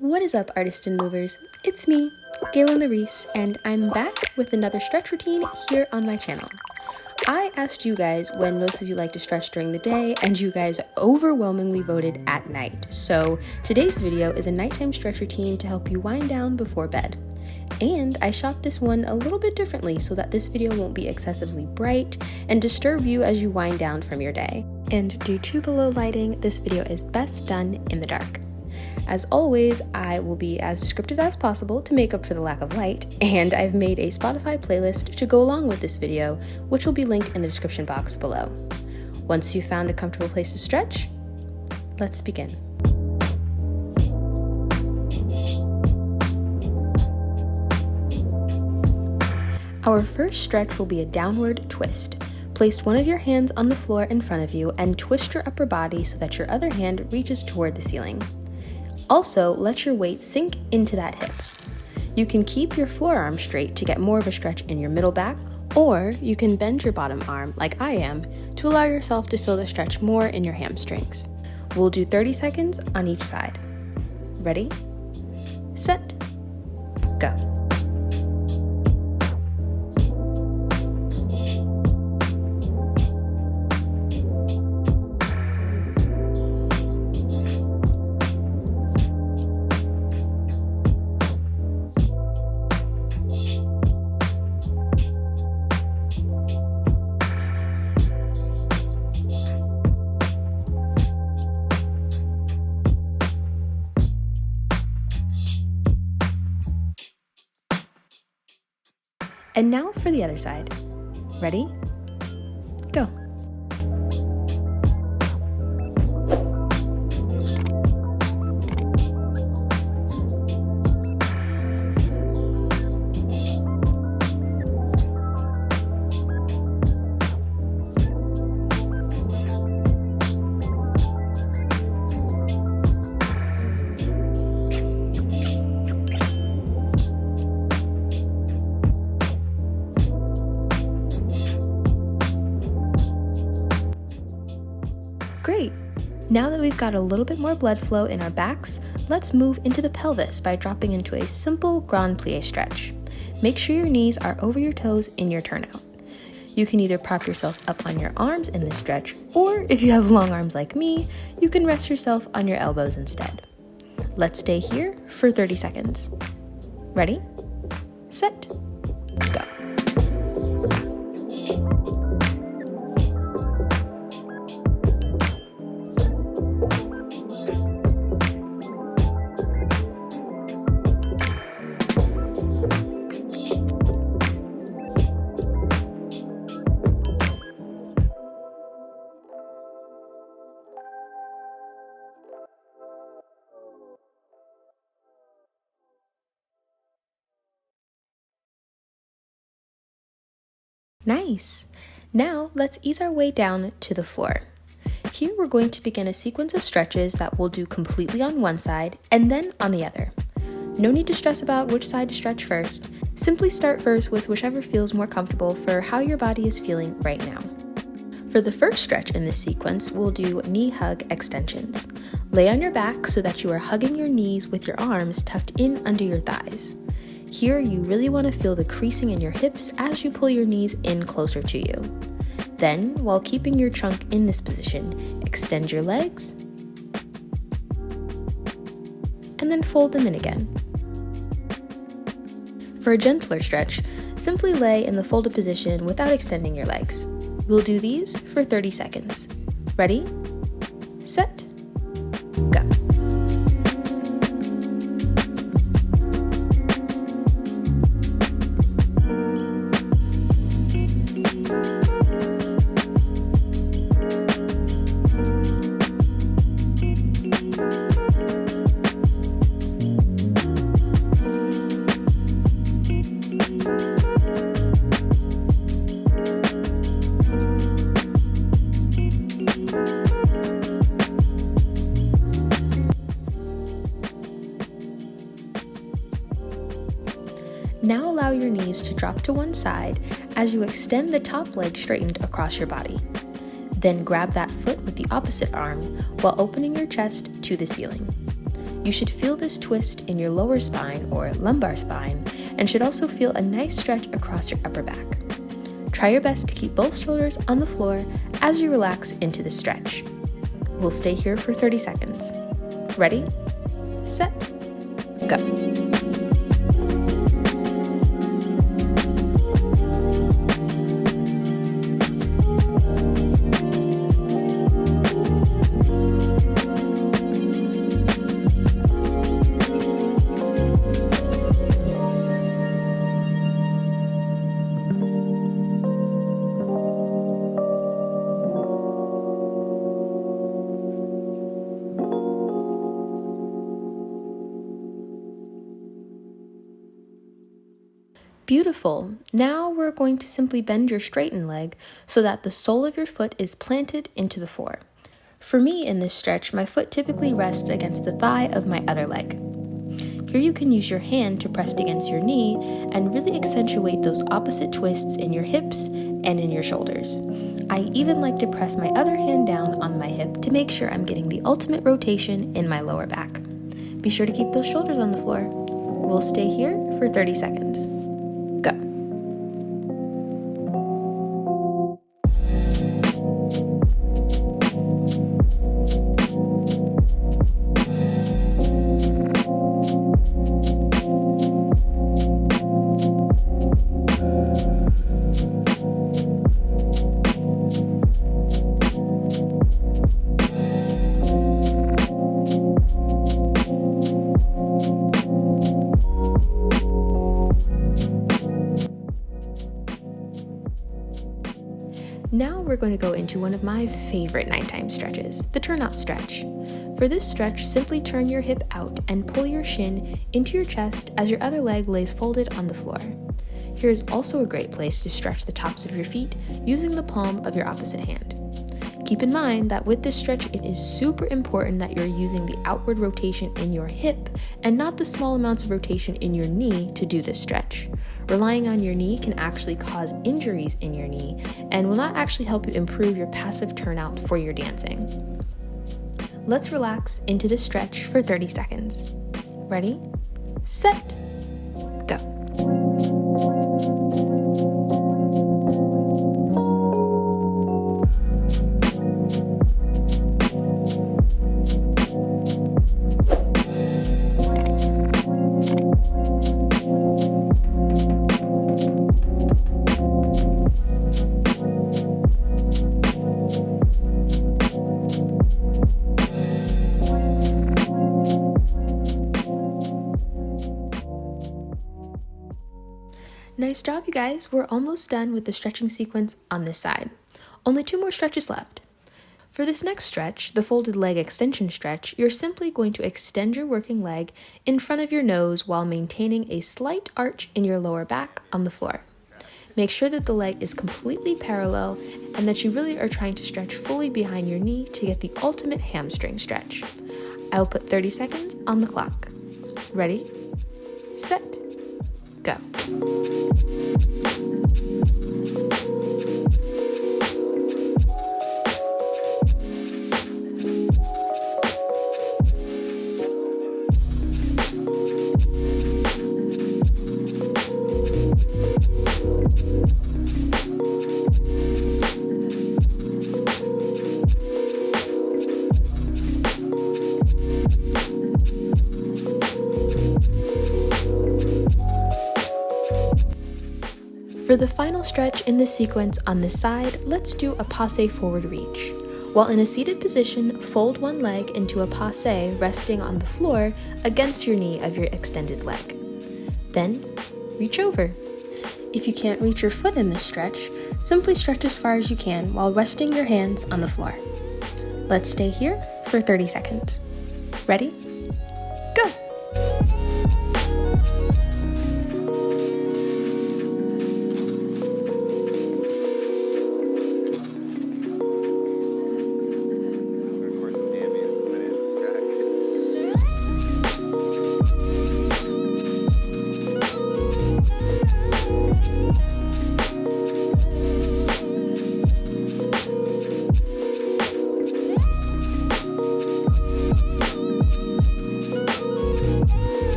What is up, artists and movers? It's me, Gaylyn Lareese, and I'm back with another stretch routine here on my channel. I asked you guys when most of you like to stretch during the day, and you guys overwhelmingly voted at night. So today's video is a nighttime stretch routine to help you wind down before bed. And I shot this one a little bit differently so that this video won't be excessively bright and disturb you as you wind down from your day. And due to the low lighting, this video is best done in the dark. As always, I will be as descriptive as possible to make up for the lack of light, and I've made a Spotify playlist to go along with this video, which will be linked in the description box below. Once you've found a comfortable place to stretch, let's begin. Our first stretch will be a downward twist. Place one of your hands on the floor in front of you and twist your upper body so that your other hand reaches toward the ceiling. Also, let your weight sink into that hip. You can keep your forearm straight to get more of a stretch in your middle back, or you can bend your bottom arm, like I am, to allow yourself to feel the stretch more in your hamstrings. We'll do 30 seconds on each side. Ready, set, go. And now for the other side. Ready? Go. Great! Now that we've got a little bit more blood flow in our backs, let's move into the pelvis by dropping into a simple grand plie stretch. Make sure your knees are over your toes in your turnout. You can either prop yourself up on your arms in this stretch, or if you have long arms like me, you can rest yourself on your elbows instead. Let's stay here for 30 seconds. Ready, set, go. Nice! Now let's ease our way down to the floor. Here we're going to begin a sequence of stretches that we'll do completely on one side and then on the other. No need to stress about which side to stretch first. Simply start first with whichever feels more comfortable for how your body is feeling right now. For the first stretch in this sequence, we'll do knee hug extensions. Lay on your back so that you are hugging your knees with your arms tucked in under your thighs. Here, you really want to feel the creasing in your hips as you pull your knees in closer to you. Then, while keeping your trunk in this position, extend your legs, and then fold them in again. For a gentler stretch, simply lay in the folded position without extending your legs. We'll do these for 30 seconds. Ready, set, go. Now allow your knees to drop to one side as you extend the top leg straightened across your body. Then grab that foot with the opposite arm while opening your chest to the ceiling. you should feel this twist in your lower spine or lumbar spine and should also feel a nice stretch across your upper back. Try your best to keep both shoulders on the floor as you relax into the stretch. We'll stay here for 30 seconds. Ready, set, go. Beautiful. Now we're going to simply bend your straightened leg so that the sole of your foot is planted into the floor. For me in this stretch, my foot typically rests against the thigh of my other leg. Here you can use your hand to press against your knee and really accentuate those opposite twists in your hips and in your shoulders. I even like to press my other hand down on my hip to make sure I'm getting the ultimate rotation in my lower back. Be sure to keep those shoulders on the floor. We'll stay here for 30 seconds. Go. Now we're going to go into one of my favorite nighttime stretches, the turnout stretch. For this stretch, simply turn your hip out and pull your shin into your chest as your other leg lays folded on the floor. Here is also a great place to stretch the tops of your feet using the palm of your opposite hand. Keep in mind that with this stretch, it is super important that you're using the outward rotation in your hip and not the small amounts of rotation in your knee to do this stretch. Relying on your knee can actually cause injuries in your knee and will not actually help you improve your passive turnout for your dancing. Let's relax into this stretch for 30 seconds. Ready, set, go. Nice job, you guys. We're almost done with the stretching sequence on this side. Only 2 more stretches left. For this next stretch, the folded leg extension stretch, you're simply going to extend your working leg in front of your nose while maintaining a slight arch in your lower back on the floor. Make sure that the leg is completely parallel and that you really are trying to stretch fully behind your knee to get the ultimate hamstring stretch. I will put 30 seconds on the clock. Ready, set, go. For the final stretch in this sequence on this side, let's do a passe forward reach. While in a seated position, fold one leg into a passe resting on the floor against your knee of your extended leg. Then, reach over. If you can't reach your foot in this stretch, simply stretch as far as you can while resting your hands on the floor. Let's stay here for 30 seconds. Ready? Go!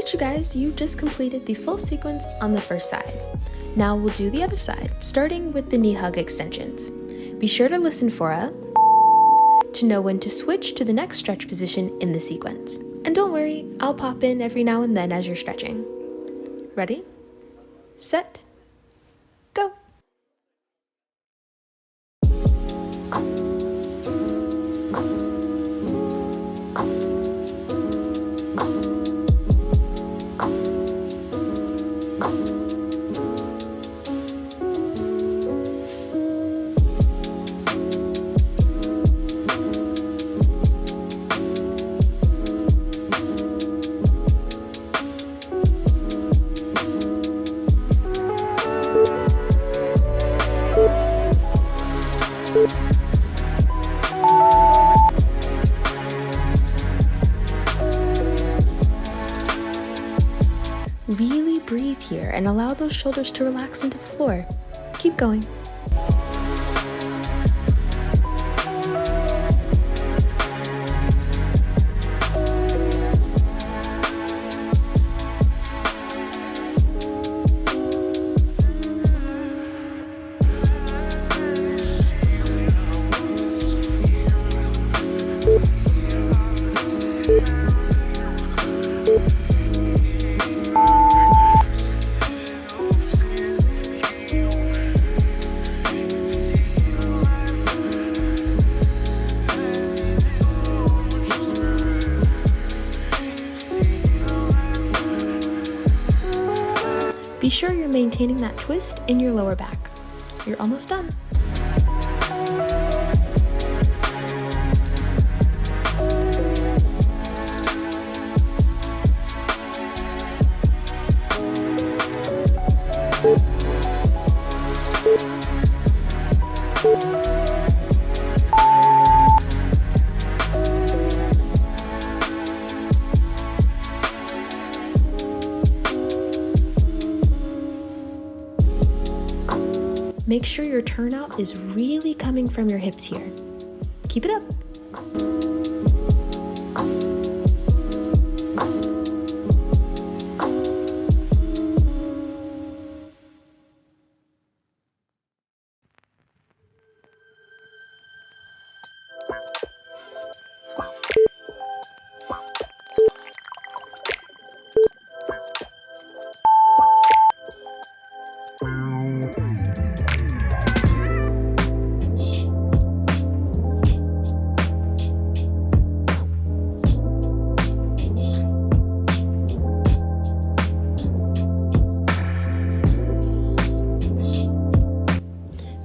Alright you guys, you just completed the full sequence on the first side. Now we'll do the other side, starting with the knee hug extensions. Be sure to listen for to know when to switch to the next stretch position in the sequence. And don't worry, I'll pop in every now and then as you're stretching. Ready, set, go. Really breathe here and allow those shoulders to relax into the floor. Keep going. Be sure you're maintaining that twist in your lower back. You're almost done. Make sure your turnout is really coming from your hips here. Keep it up.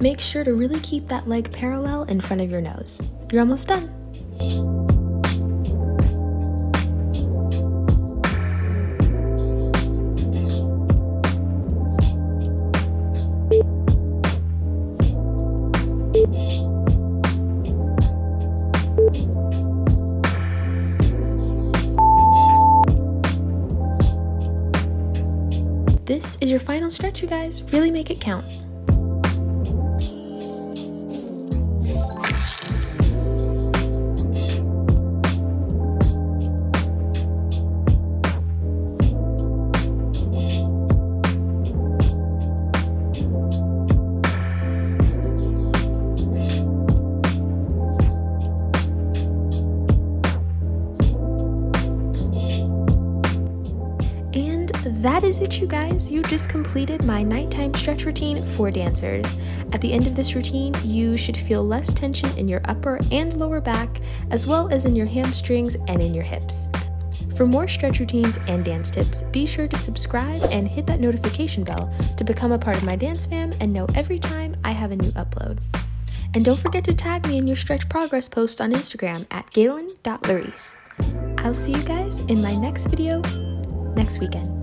Make sure to really keep that leg parallel in front of your nose. You're almost done. This is your final stretch, you guys. Really make it count. That is it, you guys. You just completed my nighttime stretch routine for dancers. At the end of this routine, you should feel less tension in your upper and lower back, as well as in your hamstrings and in your hips. For more stretch routines and dance tips, be sure to subscribe and hit that notification bell to become a part of my dance fam and know every time I have a new upload. And don't forget to tag me in your stretch progress post on Instagram at Gaylyn.Lareese. I'll see you guys in my next video next weekend.